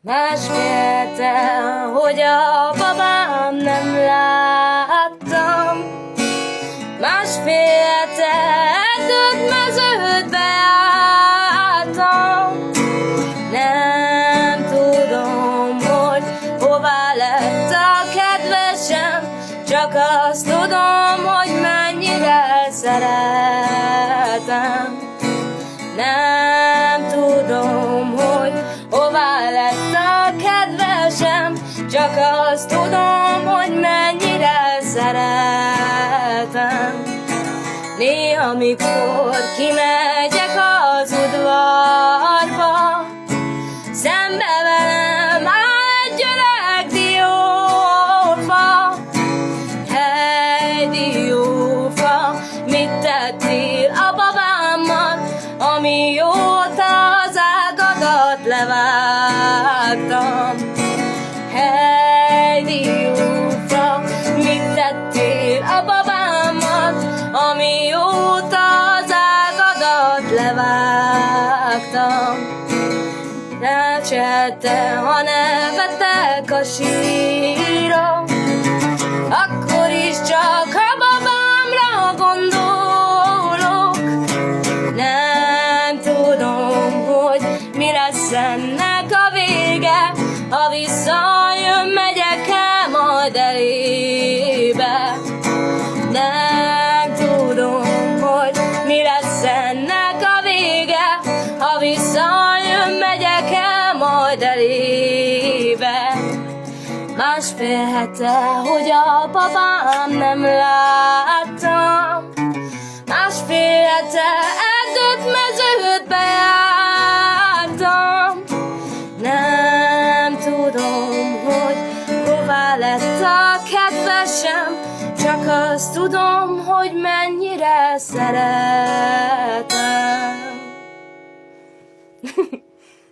Másfél hete, hogy a babám nem láttam. Másfél hete, erdőt, mezőt beálltam. Nem tudom, hogy hová lett a kedvesem, csak azt tudom, hogy mennyire szeretem. Nem tudom, hogy hová lett a kedvesem, csak azt tudom, hogy mennyire szeretem. Néha, mikor kimegyek az udvarba, szembe velem áll egy öreg diófa. Hey, diófa, mit tettél a babámmal, amióta az ágadat levágtam? Hey, diófa, mit tettél a babámmal, amióta az ágadat levágtam? Rácsete, ha nevetek a síra, akkor is csak a babámra gondolok. Nem tudom, hogy mi lesz ennek a vége, ha visszajön, megyek-e majd elébe. Nem tudom, hogy mi lesz ennek a vége, ha visszajön, megyek-e majd elébe. Másfél hete, hogy a babám nem láttam. Másfél hete, erdőt, mezőt bejártam. Nem tudom, hogy hová lett a kedvesem, csak azt tudom, hogy mennyire szeretem.